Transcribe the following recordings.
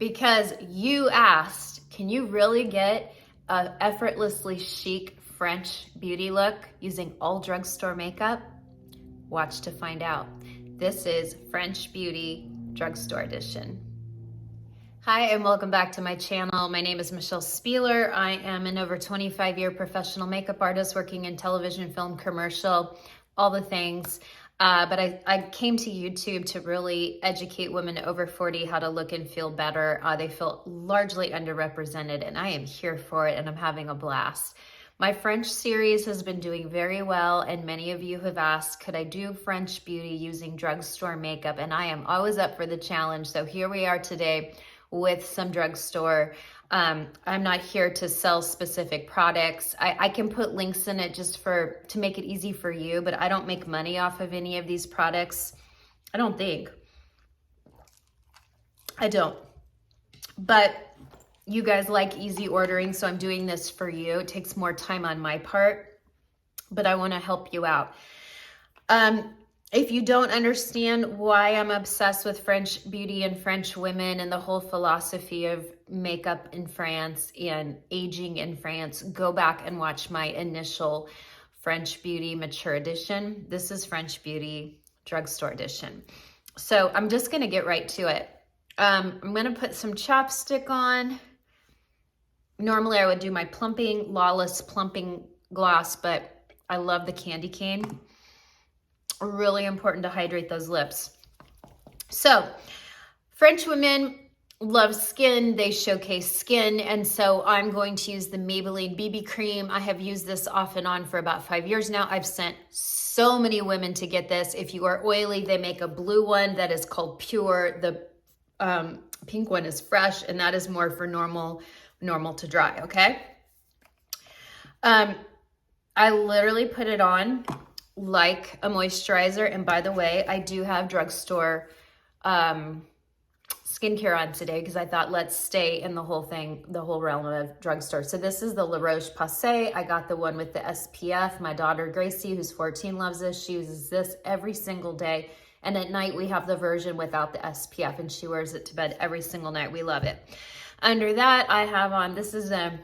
because you asked, can you really get a effortlessly chic French beauty look using all drugstore makeup? Watch to find out. This is French Beauty Drugstore Edition. Hi, and welcome back to my channel. My name is Michelle Spieler. I am an over 25-year professional makeup artist working in television, film, commercial, all the things. But I came to YouTube to really educate women over 40 how to look and feel better. They feel largely underrepresented, and I am here for it, and I'm having a blast. My French series has been doing very well, and many of you have asked, could I do French beauty using drugstore makeup? And I am always up for the challenge. So here we are today with some drugstore. I'm not here to sell specific products. I can put links in it just to make it easy for you, but I don't make money off of any of these products. I don't think. I don't. But you guys like easy ordering, so I'm doing this for you. It takes more time on my part, but I want to help you out. If you don't understand why I'm obsessed with French beauty and French women and the whole philosophy of makeup in France and aging in France, go back and watch my initial French Beauty Mature Edition. This is French Beauty Drugstore Edition. So I'm just going to get right to it. I'm going to put some chapstick on. Normally I would do my Lawless plumping gloss, but I love the candy cane. Really important to hydrate those lips. So French women love skin. They showcase skin. And so I'm going to use the Maybelline BB Cream. I have used this off and on for about 5 years now. I've sent so many women to get this. If you are oily, they make a blue one that is called Pure. The pink one is Fresh, and that is more for normal to dry, okay? I literally put it on like a moisturizer. And by the way, I do have drugstore skincare on today because I thought let's stay in the whole realm of drugstore. So this is the La Roche Posay. I got the one with the SPF. My daughter Gracie, who's 14, loves this. She uses this every single day. And at night we have the version without the SPF, and she wears it to bed every single night. We love it. Under that I have on, this is the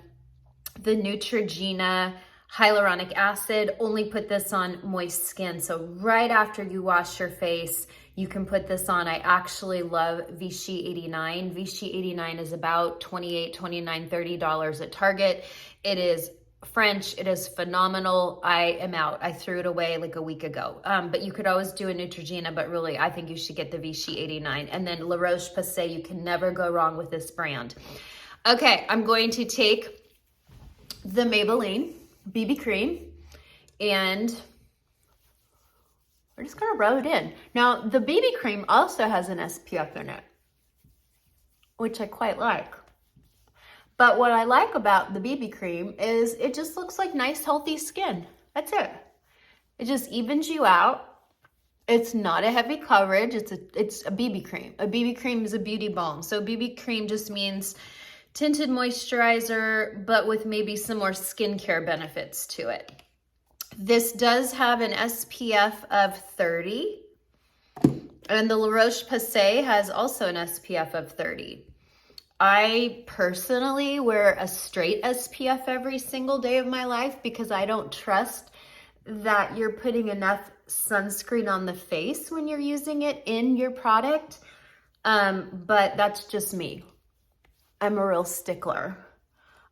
Neutrogena hyaluronic acid. Only put this on moist skin. So right after you wash your face, you can put this on. I actually love Vichy 89. Vichy 89 is about $28, $29, $30 at Target. It is French. It is phenomenal. I am out. I threw it away like a week ago. But you could always do a Neutrogena, but really I think you should get the Vichy 89. And then La Roche Posay, you can never go wrong with this brand. Okay, I'm going to take the Maybelline BB Cream and we're just gonna rub it in. Now the BB Cream also has an SPF in it, which I quite like. But what I like about the BB Cream is it just looks like nice healthy skin. That's it. It just evens you out. It's not a heavy coverage. It's a BB Cream. A BB Cream is a beauty balm. So BB Cream just means tinted moisturizer, but with maybe some more skincare benefits to it. This does have an SPF of 30, and the La Roche Posay has also an SPF of 30. I personally wear a straight SPF every single day of my life because I don't trust that you're putting enough sunscreen on the face when you're using it in your product, but that's just me. I'm a real stickler.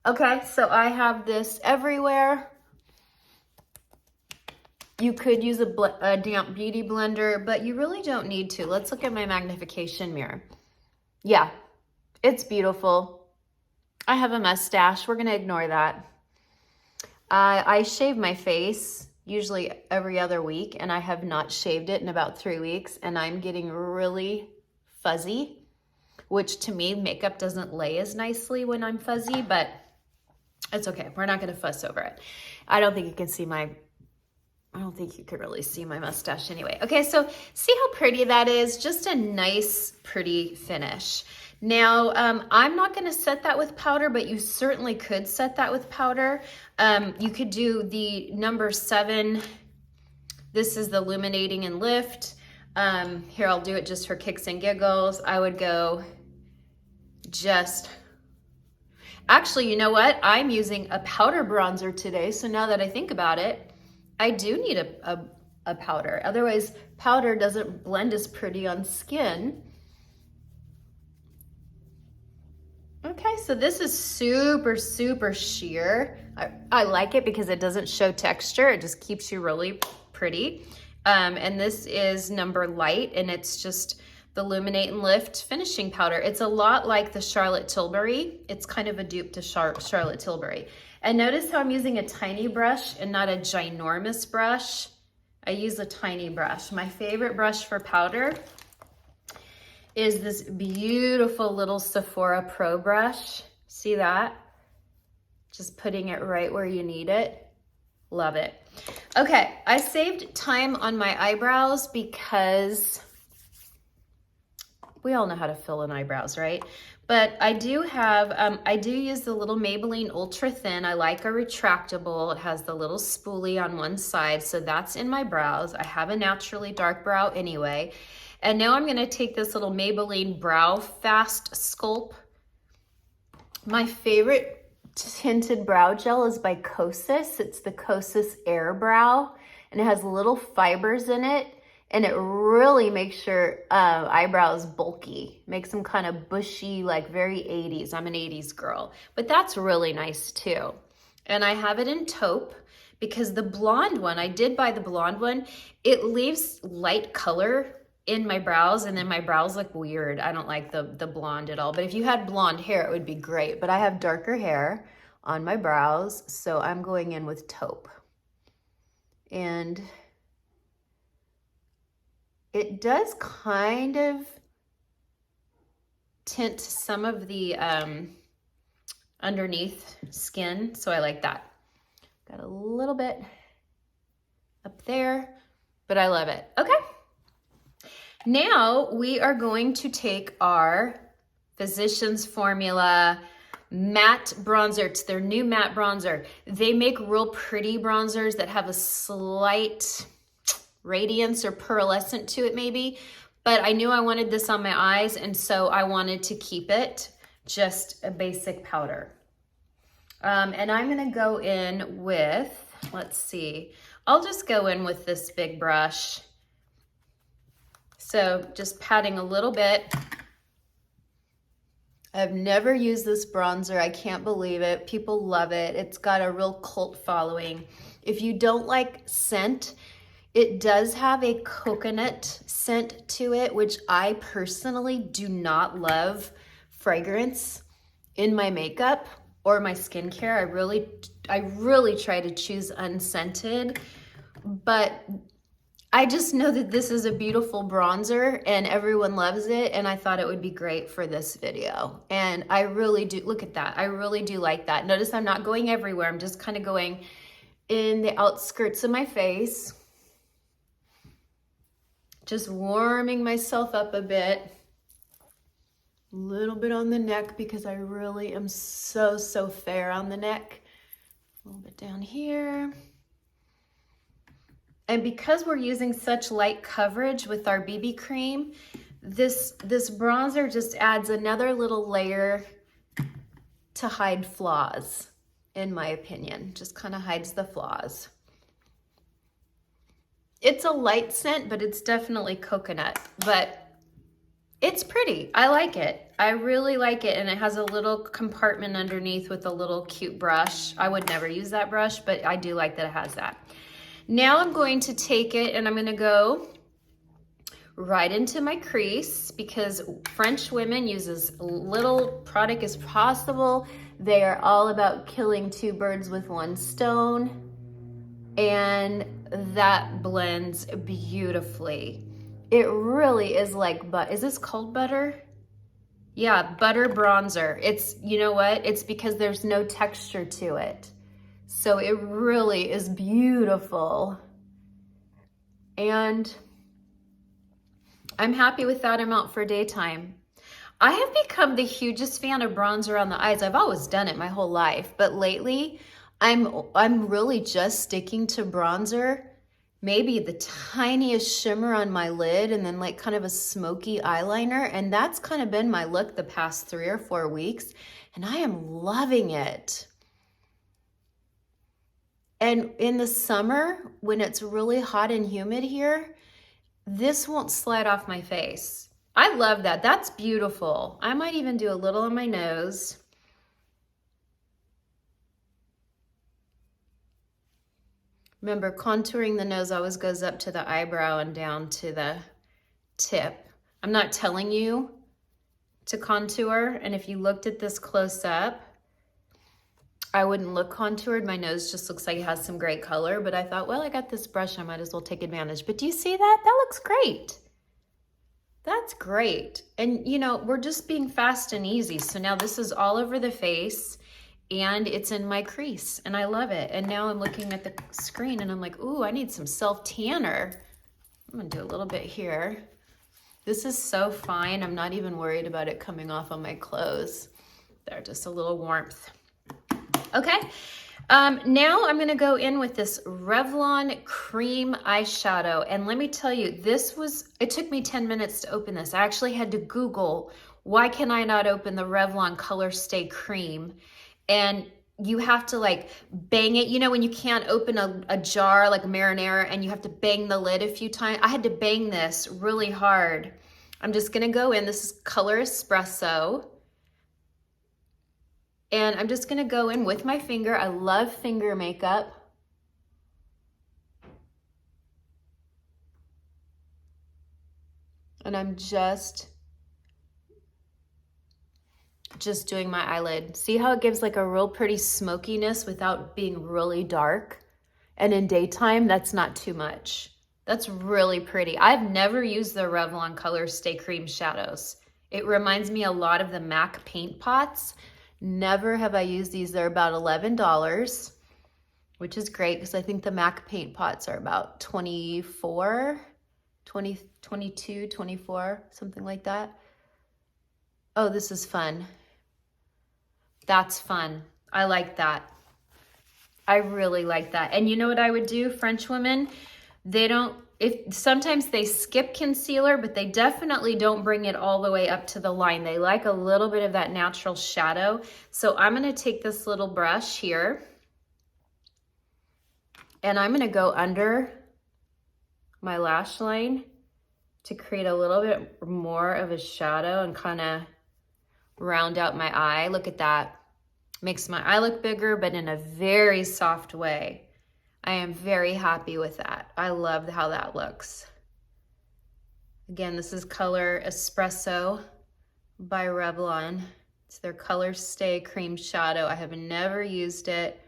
Okay, so I have this everywhere. You could use a damp beauty blender, but you really don't need to. Let's look at my magnification mirror. Yeah, it's beautiful. I have a mustache. We're gonna ignore that. I shave my face usually every other week, and I have not shaved it in about 3 weeks, and I'm getting really fuzzy, which to me, makeup doesn't lay as nicely when I'm fuzzy, but it's okay. We're not gonna fuss over it. I don't think you can see I don't think you could really see my mustache anyway. Okay, so see how pretty that is? Just a nice, pretty finish. Now, I'm not gonna set that with powder, but you certainly could set that with powder. You could do the number 7. This is the Illuminating and Lift. Here, I'll do it just for kicks and giggles. I would go just, actually, you know what? I'm using a powder bronzer today. So now that I think about it, I do need a powder. Otherwise, powder doesn't blend as pretty on skin. Okay, so this is super, super sheer. I like it because it doesn't show texture. It just keeps you really pretty. And this is number light, and it's just the Illuminate and Lift finishing powder. It's a lot like the Charlotte Tilbury. It's kind of a dupe to Charlotte Tilbury. And notice how I'm using a tiny brush and not a ginormous brush. I use a tiny brush. My favorite brush for powder is this beautiful little Sephora Pro brush. See that? Just putting it right where you need it. Love it. Okay, I saved time on my eyebrows because we all know how to fill in eyebrows, right? But I do have, I do use the little Maybelline Ultra Thin. I like a retractable. It has the little spoolie on one side, so that's in my brows. I have a naturally dark brow anyway. And now I'm gonna take this little Maybelline Brow Fast Sculpt. My favorite tinted brow gel is by Kosas. It's the Kosas Air Brow, and it has little fibers in it, and it really makes your eyebrows bulky, makes them kind of bushy, like very 80s. I'm an 80s girl, but that's really nice too. And I have it in taupe because the blonde one, I did buy the blonde one, it leaves light color in my brows, and then my brows look weird. I don't like the blonde at all, but if you had blonde hair, it would be great. But I have darker hair on my brows, so I'm going in with taupe. And it does kind of tint some of the underneath skin, so I like that. Got a little bit up there, but I love it. Okay. Now we are going to take our Physicians Formula matte bronzer. It's their new matte bronzer. They make real pretty bronzers that have a slight radiance or pearlescent to it maybe, but I knew I wanted this on my eyes, and so I wanted to keep it just a basic powder. And I'm gonna go in with, let's see, I'll just go in with this big brush. So just patting a little bit. I've never used this bronzer. I can't believe it. People love it. It's got a real cult following. If you don't like scent, it does have a coconut scent to it, which I personally do not love fragrance in my makeup or my skincare. I really try to choose unscented, but I just know that this is a beautiful bronzer and everyone loves it, and I thought it would be great for this video. And I really do, look at that. I really do like that. Notice I'm not going everywhere. I'm just kind of going in the outskirts of my face. Just warming myself up a bit. A little bit on the neck because I really am so fair on the neck. A little bit down here. And because we're using such light coverage with our BB cream, this bronzer just adds another little layer to hide flaws, in my opinion. Just kind of hides the flaws. It's a light scent, but it's definitely coconut, but it's pretty. I like it. I really like it. And it has a little compartment underneath with a little cute brush. I would never use that brush, but I do like that it has that. Now I'm going to take it and I'm going to go right into my crease because French women use as little product as possible. They are all about killing two birds with one stone, and that blends beautifully. It really is like, is this called butter? Yeah, butter bronzer. It's, you know what? It's because there's no texture to it. So it really is beautiful. And I'm happy with that amount for daytime. I have become the hugest fan of bronzer on the eyes. I've always done it my whole life, but lately I'm really just sticking to bronzer maybe the tiniest shimmer on my lid, and then like kind of a smoky eyeliner. And that's kind of been my look the past 3 or 4 weeks. And I am loving it. And in the summer, when it's really hot and humid here, this won't slide off my face. I love that. That's beautiful. I might even do a little on my nose. Remember, contouring the nose always goes up to the eyebrow and down to the tip. I'm not telling you to contour, and if you looked at this close up, I wouldn't look contoured. My nose just looks like it has some great color, but I thought, well, I got this brush, I might as well take advantage. But do you see that? That looks great. That's great. And you know, we're just being fast and easy. So now this is all over the face and it's in my crease and I love it. And now I'm looking at the screen and I'm like, ooh, I need some self-tanner. I'm gonna do a little bit here. This is so fine. I'm not even worried about it coming off on my clothes. There, just a little warmth. Okay, now I'm gonna go in with this Revlon Cream eyeshadow. And let me tell you, it took me 10 minutes to open this. I actually had to Google, why can I not open the Revlon Colorstay Cream? And you have to like bang it. You know when you can't open a jar like a marinara and you have to bang the lid a few times? I had to bang this really hard. I'm just gonna go in, this is color Espresso. And I'm just gonna go in with my finger. I love finger makeup. And I'm just doing my eyelid. See how it gives like a real pretty smokiness without being really dark? And in daytime, that's not too much. That's really pretty. I've never used the Revlon Colorstay Cream shadows. It reminds me a lot of the MAC paint pots. Never have I used these. They're about $11, which is great because I think the MAC paint pots are about 22, 24, something like that. Oh, this is fun. That's fun. I like that. I really like that. And you know what I would do, French women? Sometimes they skip concealer, but they definitely don't bring it all the way up to the line. They like a little bit of that natural shadow. So I'm gonna take this little brush here and I'm gonna go under my lash line to create a little bit more of a shadow and kind of round out my eye. Look at that. Makes my eye look bigger, but in a very soft way. I am very happy with that. I love how that looks. Again, this is color Espresso by Revlon. It's their Colorstay Cream Shadow. I have never used it,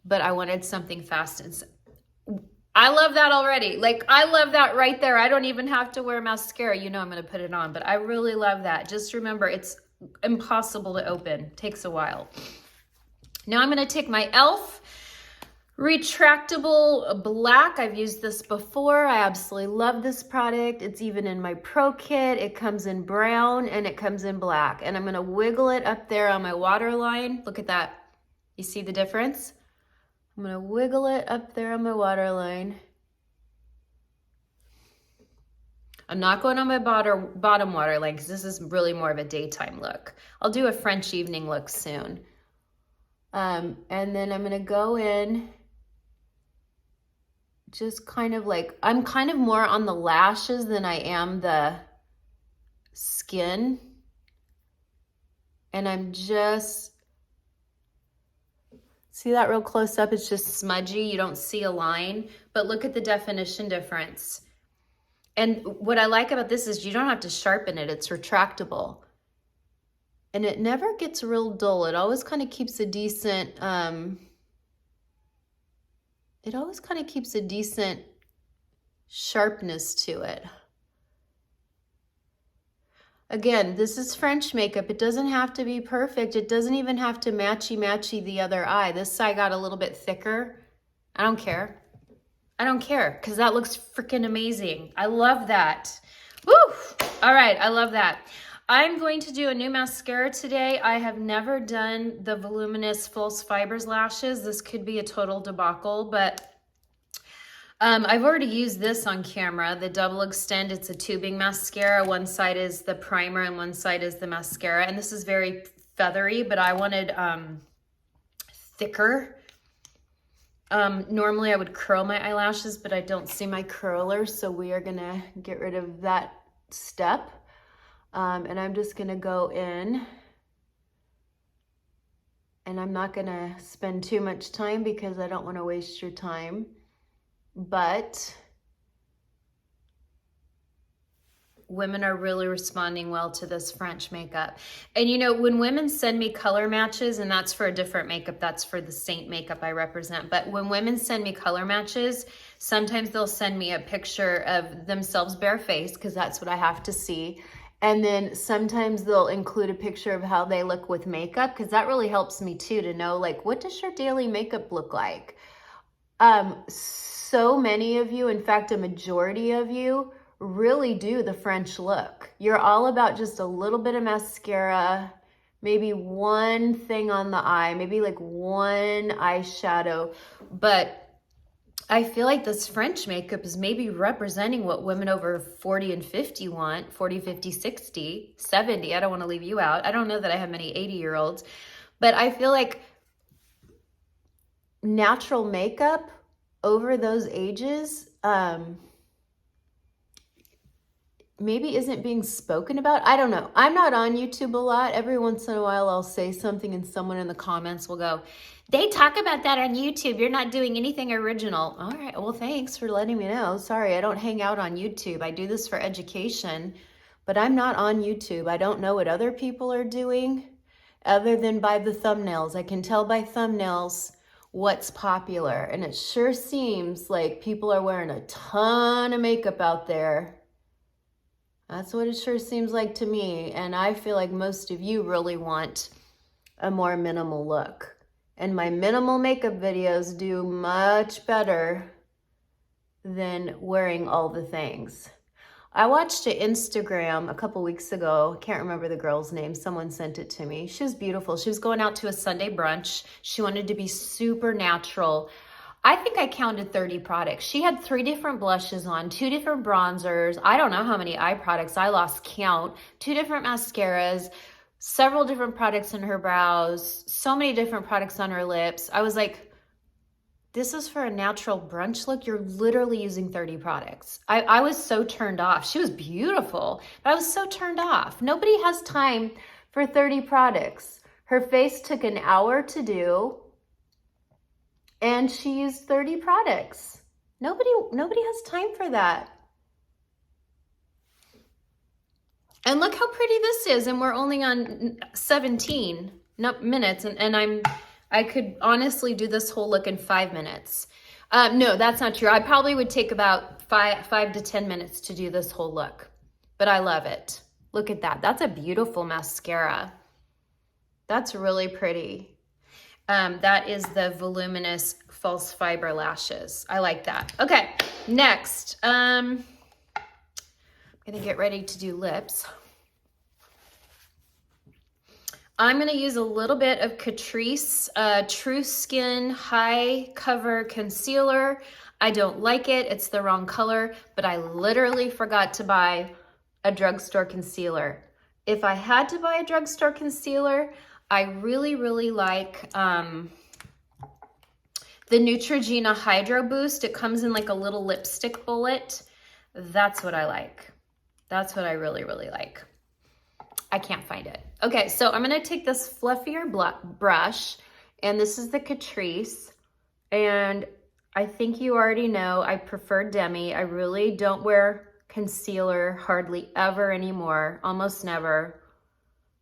but I wanted something fast and I love that already. Like, I love that right there. I don't even have to wear mascara. You know I'm gonna put it on, but I really love that. Just remember, it's impossible to open. Takes a while. Now I'm gonna take my e.l.f. Retractable Black. I've used this before. I absolutely love this product. It's even in my pro kit. It comes in brown and it comes in black. And I'm gonna wiggle it up there on my waterline. Look at that. You see the difference? I'm gonna wiggle it up there on my waterline. I'm not going on my bottom waterline because this is really more of a daytime look. I'll do a French evening look soon. And then I'm gonna go in just kind of like, I'm kind of more on the lashes than I am the skin. And I'm just, see that real close up? It's just smudgy. You don't see a line, but look at the definition difference. And what I like about this is you don't have to sharpen it. It's retractable. And it never gets real dull. It always kind of keeps a decent, sharpness to it. Again, this is French makeup. It doesn't have to be perfect. It doesn't even have to matchy-matchy the other eye. This side got a little bit thicker. I don't care. I don't care because that looks freaking amazing. I love that. Woo! All right, I love that. I'm going to do a new mascara today. I have never done the Voluminous False Fibers lashes. This could be a total debacle, but I've already used this on camera, the Double Extend. It's a tubing mascara. One side is the primer and one side is the mascara. And this is very feathery, but I wanted thicker. Normally I would curl my eyelashes, but I don't see my curler, so we are gonna get rid of that step. And I'm just gonna go in, and I'm not gonna spend too much time because I don't wanna waste your time. But women are really responding well to this French makeup. And you know, when women send me color matches, and that's for a different makeup, that's for the Saint makeup I represent, but when women send me color matches, sometimes they'll send me a picture of themselves bare face, because that's what I have to see. And then sometimes they'll include a picture of how they look with makeup, because that really helps me too, to know, like, what does your daily makeup look like? So many of you, in fact, a majority of you, really do the French look. You're all about just a little bit of mascara, maybe one thing on the eye, maybe like one eyeshadow. But I feel like this French makeup is maybe representing what women over 40 and 50 want, 40, 50, 60, 70. I don't want to leave you out. I don't know that I have many 80-year-olds, but I feel like natural makeup over those ages maybe isn't being spoken about. I don't know. I'm not on YouTube a lot. Every once in a while I'll say something and someone in the comments will go, they talk about that on YouTube. You're not doing anything original. All right. Well, thanks for letting me know. Sorry, I don't hang out on YouTube. I do this for education, but I'm not on YouTube. I don't know what other people are doing other than by the thumbnails. I can tell by thumbnails what's popular. And it sure seems like people are wearing a ton of makeup out there. That's what it sure seems like to me. And I feel like most of you really want a more minimal look. And my minimal makeup videos do much better than wearing all the things. I watched an Instagram a couple weeks ago. I can't remember the girl's name. Someone sent it to me. She was beautiful. She was going out to a Sunday brunch. She wanted to be super natural. I think I counted 30 products. She had 3 different blushes on, 2 different bronzers. I don't know how many eye products. I lost count. 2 different mascaras, several different products in her brows, so many different products on her lips. I was like, this is for a natural brunch look. You're literally using 30 products. I was so turned off. She was beautiful, but I was so turned off. Nobody has time for 30 products. Her face took an hour to do, and she used 30 products. Nobody has time for that. And look how pretty this is, and we're only on 17 minutes, and I could honestly do this whole look in 5 minutes. No, that's not true. I probably would take about 5 to 10 minutes to do this whole look, but I love it. Look at that. That's a beautiful mascara. That's really pretty. That is the Voluminous False Fiber Lashes. I like that. Okay, next. I'm gonna get ready to do lips. I'm gonna use a little bit of Catrice True Skin High Cover Concealer. I don't like it, it's the wrong color, but I literally forgot to buy a drugstore concealer. If I had to buy a drugstore concealer, I really, really like the Neutrogena Hydro Boost. It comes in like a little lipstick bullet. That's what I like. That's what I really, really like. I can't find it. Okay, so I'm gonna take this fluffier brush, and this is the Catrice, and I think you already know I prefer Demi. I really don't wear concealer hardly ever anymore, almost never.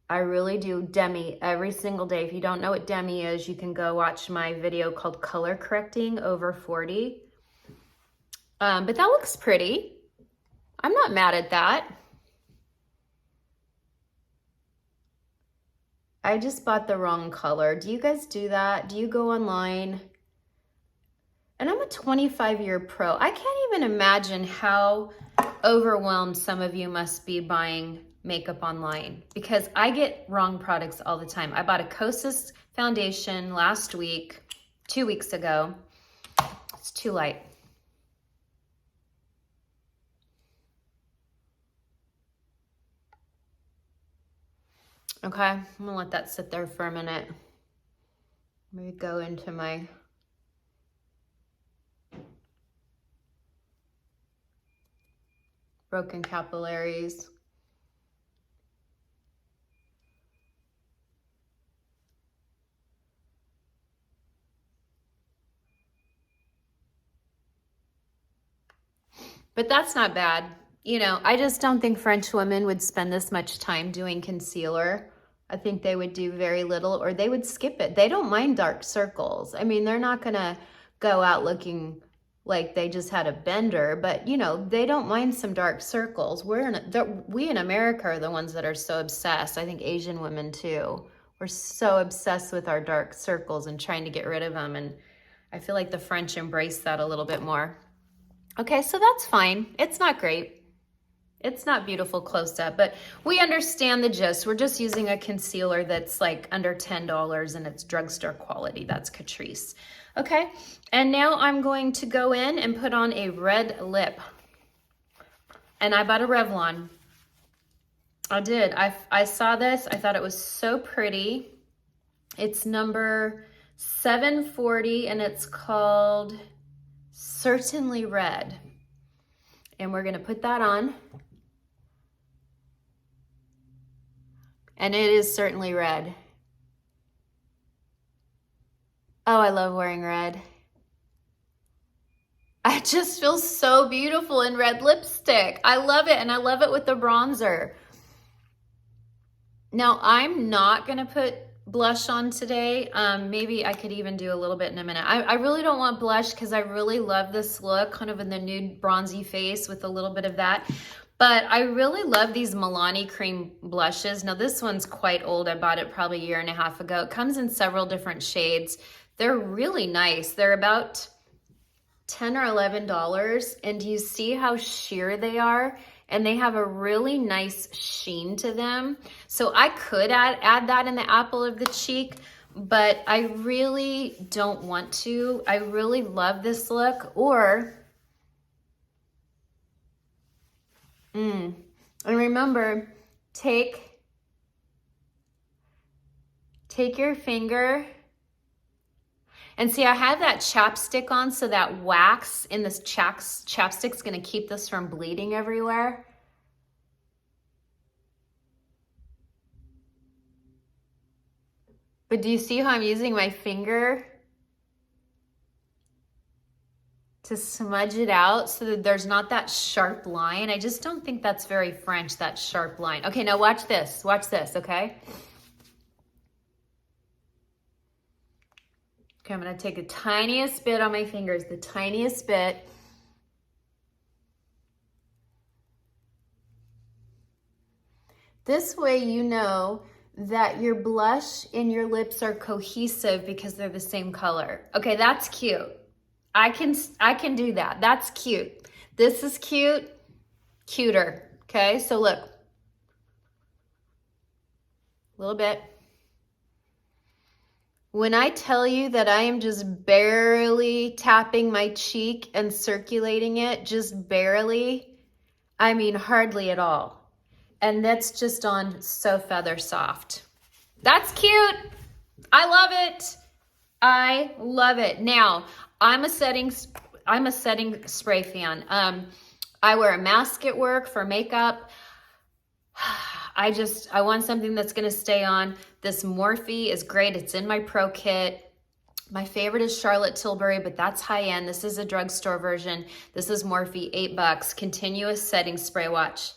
I really do Demi every single day. If you don't know what Demi is, you can go watch my video called Color Correcting Over 40. But that looks pretty. I'm not mad at that. I just bought the wrong color. Do you guys do that? Do you go online? And I'm a 25-year pro. I can't even imagine how overwhelmed some of you must be buying makeup online, because I get wrong products all the time. I bought a Kosas foundation last week, 2 weeks ago. It's too light. Okay, I'm gonna let that sit there for a minute. Let me go into my broken capillaries. But that's not bad. You know, I just don't think French women would spend this much time doing concealer. I think they would do very little, or they would skip it. They don't mind dark circles. I mean, they're not gonna go out looking like they just had a bender, but you know, they don't mind some dark circles. We in America are the ones that are so obsessed. I think Asian women too. We're so obsessed with our dark circles and trying to get rid of them. And I feel like the French embrace that a little bit more. Okay, so that's fine. It's not great. It's not beautiful close up, but we understand the gist. We're just using a concealer that's like under $10 and it's drugstore quality. That's Catrice. Okay, and now I'm going to go in and put on a red lip. And I bought a Revlon. I did. I saw this. I thought it was so pretty. It's number 740 and it's called Certainly Red. And we're going to put that on. And it is certainly red. Oh, I love wearing red. I just feel so beautiful in red lipstick. I love it, and I love it with the bronzer. Now, I'm not gonna put blush on today. Maybe I could even do a little bit in a minute. I really don't want blush because I really love this look, kind of in the nude bronzy face with a little bit of that. But I really love these Milani cream blushes. Now this one's quite old. I bought it probably a year and a half ago. It comes in several different shades. They're really nice. They're about $10 or $11. And do you see how sheer they are? And they have a really nice sheen to them. So I could add that in the apple of the cheek, but I really don't want to. I really love this look. Or and remember, take your finger and see, I have that chapstick on, so that wax in this chapstick's gonna keep this from bleeding everywhere. But do you see how I'm using my finger to smudge it out so that there's not that sharp line? I just don't think that's very French, that sharp line. Okay, now watch this, okay? Okay, I'm gonna take the tiniest bit on my fingers, the tiniest bit. This way you know that your blush and your lips are cohesive because they're the same color. Okay, that's cute. I can do that. That's cute. This is cute, cuter. Okay, so look. A little bit. When I tell you that I am just barely tapping my cheek and circulating it, just barely, I mean hardly at all. And that's just on So Feather Soft. That's cute. I love it. I love it. Now, I'm a setting spray fan. I wear a mask at work for makeup. I want something that's gonna stay on. This Morphe is great. It's in my pro kit. My favorite is Charlotte Tilbury, but that's high end. This is a drugstore version. This is Morphe, $8. Continuous setting spray. Watch.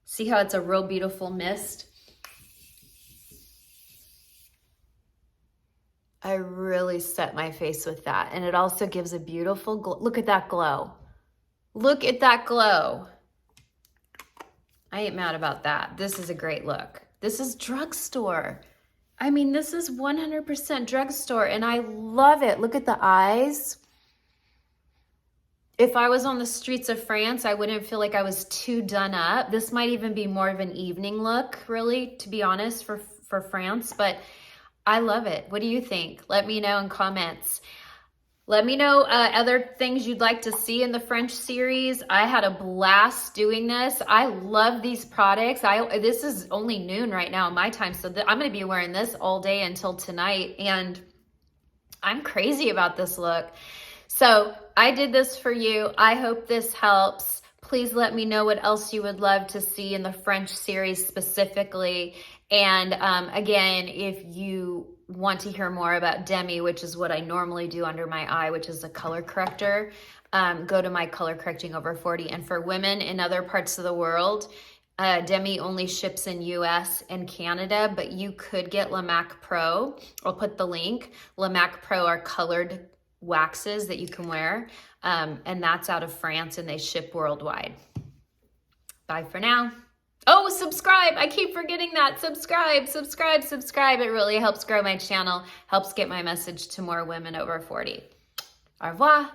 See how it's a real beautiful mist? I really set my face with that. And it also gives a beautiful glow. Look at that glow. Look at that glow. I ain't mad about that. This is a great look. This is drugstore. I mean, this is 100% drugstore, and I love it. Look at the eyes. If I was on the streets of France, I wouldn't feel like I was too done up. This might even be more of an evening look, really, to be honest, for France, but I love it. What do you think? Let me know in comments. Let me know other things you'd like to see in the French series. I had a blast doing this. I love these products. This is only noon right now in my time, so I'm going to be wearing this all day until tonight, and I'm crazy about this look. So I did this for you. I hope this helps. Please let me know what else you would love to see in the French series specifically. And again, if you want to hear more about Demi, which is what I normally do under my eye, which is a color corrector, go to my color correcting over 40. And for women in other parts of the world, Demi only ships in US and Canada, but you could get YR PRO. I'll put the link. YR PRO are colored waxes that you can wear, and that's out of France, and they ship worldwide. Bye for now. Oh, subscribe. I keep forgetting that. Subscribe. It really helps grow my channel, helps get my message to more women over 40. Au revoir.